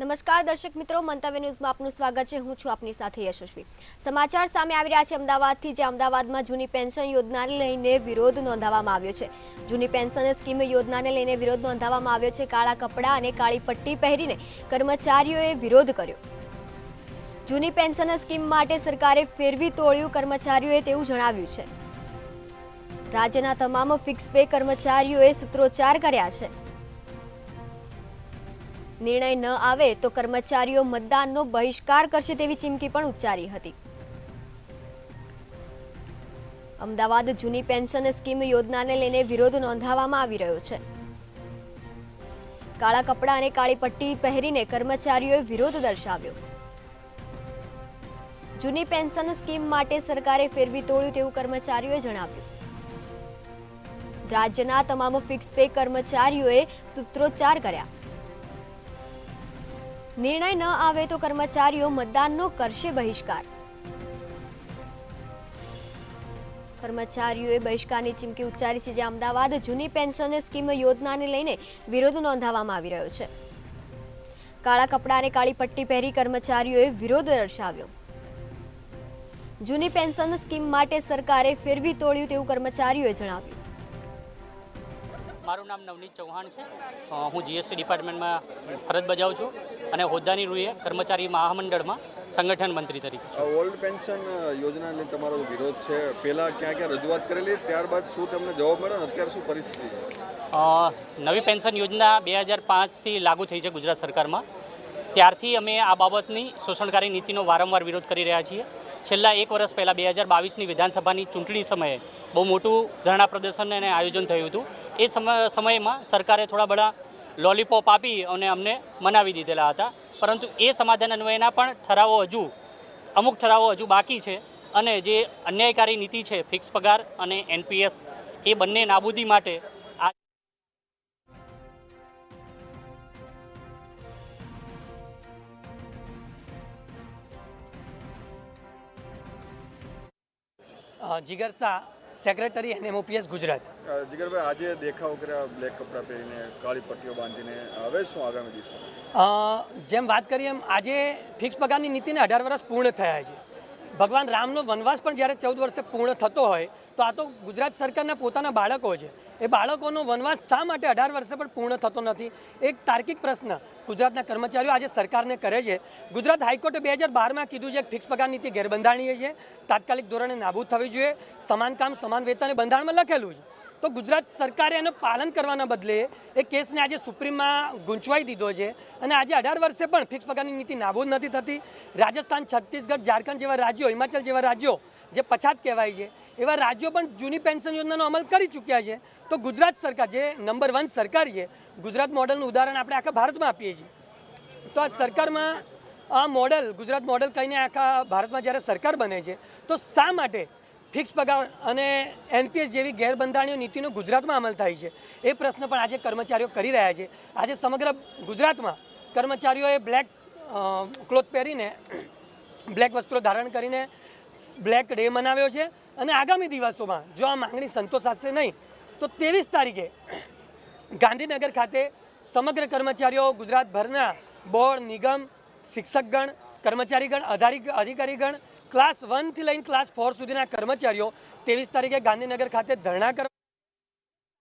નમસ્કાર દર્શક મિત્રો, મંતવ્ય ન્યૂઝમાં આપનું સ્વાગત છે। હું છું આપની સાથે યશસ્વી। સમાચાર સામે આવી રહ્યા છે અમદાવાદથી, જે અમદાવાદમાં જૂની પેન્શન યોજનાને લઈને વિરોધ નોંધાવવામાં આવ્યો છે। જૂની પેન્શન સ્કીમ યોજનાને લઈને વિરોધ નોંધાવવામાં આવ્યો છે। કાળા કપડાં અને કાળી પટ્ટી પહેરીને કર્મચારીઓએ વિરોધ કર્યો। જૂની પેન્શન સ્કીમ માટે સરકારે ફેરવી તોડ્યું કર્મચારીઓએ તેવું જણાવ્યું છે। રાજ્યના તમામ ફિક્સ પે કર્મચારીઓએ સૂત્રોચ્ચાર કર્યા છે। निर्णय न आवे तो कर्मचारीओ मतदाननो बहिष्कार करशे तेवी चीमकी पण उच्चारी हती। अमदावाद जूनी पेन्शन स्कीम योजनाने लईने विरोध नोंधावामां आवी रह्यो छे। काळा कपड़ा अने काळी पट्टी पहेरीने कर्मचारीओए विरोध दर्शाव्यो। जूनी पेन्शन स्कीम माटे सरकारे फेरवी तोड्युं तेवुं कर्मचारीओए जणाव्युं। राज्यना तमाम फिक्स पे कर्मचारीओए सूत्रोच्चार कर्या। निर्णय न आवे तो कर्मचारीओ मतदाननो करशे बहिष्कार। कर्मचारीओए बहिष्कारनी चीमकी उच्चारी छे। जे अमदावाद जूनी पेन्शन स्कीम योजनाने लईने विरोध नोंधाववामां आवी रह्यो छे। काळा कपड़ा अने काळी पट्टी पहेरी कर्मचारीओए विरोध दर्शाव्यो। जूनी पेन्शन स्कीम माटे सरकारे फेरवी तोड्युं तेवुं कर्मचारीओए जणाव्युं। मारू नाम नवनीत चौहान है। हूँ जीएसटी डिपार्टमेंट में फरज बजाऊँ छूँ और होद्दानी रूए कर्मचारी महामंडल में संगठन मंत्री तरीके। ओल्ड पेन्शन योजना ने तमारो विरोध है, पहला क्या क्या रजूआत करेली, त्यारबाद शुं तमने जवाब मळ्यो, अत्यारे शुं परिस्थिति है? नवी पेन्शन योजना 2005 थी लागू थई छे गुजरात सरकार में। त्यारथी अमे आ बाबतनी शोषणकारी नीतिनो वारंवार विरोध करी रह्या छीए। छेल्ला एक वर्ष पहला 2022 विधानसभानी चूंटणी समये बहु मोटू धरना प्रदर्शन अने आयोजन थयुं हतुं। ए समय में सरकारे थोड़ा बड़ा लॉलीपॉप आपी अने अमने मनावी दीधेला हता, परंतु ए समाधान अन्वयना पण ठरावो अमुक ठरावो हजू बाकी छे अने जे अन्यायकारी नीति छे फिक्स पगार अने एनपीएस ए बंने नाबूदी माटे जिगर शाह सेक्रेटरी एनएमओपीएस गुजरात। जिगर भाई आज देखाव कर्या ब्लेक कपड़ा पहरीने काळी पट्टीओ बांधीने, हवे शुं आगामी दिवसों? जेम बात करिए एम आजे फिक्स पगारनी नीतिने 18 वर्ष पूर्ण थया छे। भगवान रामनो वनवास पण ज्यारे 14 वर्षे पूर्ण थतो होय तो आ तो गुजरात सरकारना पोताना बाळको छे। ए बाळकोनो वनवास शा माटे 18 वर्षे पण पूर्ण थतो नथी? एक तार्किक प्रश्न गुजरातना कर्मचारीओ आज सरकारने करे छे। गुजरात हाईकोर्टे 2012 में कीधुं छे फिक्स पगार नीति गैरबंधारणीय छे, तात्कालिक धोरणे नाबूद थवी जोईए, समान काम समान वेतन बंधारण में लखेलुं छे। तो गुजरात सरकारे एનું પાલન કરવાના બદલે એ કેસને આજે સુપ્રીમમાં ગૂંચવાઈ દીધો છે અને આજે 18 વર્ષે પણ ફિક્સ પગારની નીતિ નાબૂદ નથી થતી। રાજસ્થાન, છત્તીસગઢ, ઝારખંડ જેવા રાજ્યો, હિમાચલ જેવા રાજ્યો જે પછાત કહેવાય છે એવા રાજ્યો પણ જૂની પેન્શન યોજનાનો અમલ કરી ચૂક્યા છે। તો ગુજરાત સરકાર જે નંબર 1 સરકાર છે, ગુજરાત મોડલનું ઉદાહરણ આપણે આખા ભારતમાં આપીએ છીએ। તો આ સરકારમાં આ મોડલ ગુજરાત મોડલ કહીને આખા ભારતમાં જ્યારે સરકાર બને છે તો શા માટે फिक्स पगार अने एनपीएस जेवी गैरबंधारणीय नीतिनो गुजरात में अमल थाय छे ए प्रश्न पण आज कर्मचारीओ करी रह्या छे। आज समग्र गुजरात में कर्मचारीओए ब्लेक क्लोथ पहेरीने ब्लेक वस्त्रों धारण करीने ब्लेक डे मनाव्यो छे अने आगामी दिवसों में जो आ मांगणी संतोषाशे नहीं तो 23 तारीखे गांधीनगर खाते समग्र कर्मचारीओ गुजरात भरना बोर्ड, निगम, शिक्षकगण, कर्मचारीगण, अधिकारीगण क्लास 1 थी लईने क्लास 4 सुधीना कर्मचारीओ 23 तारीखे गांधीनगर खाते धरना कर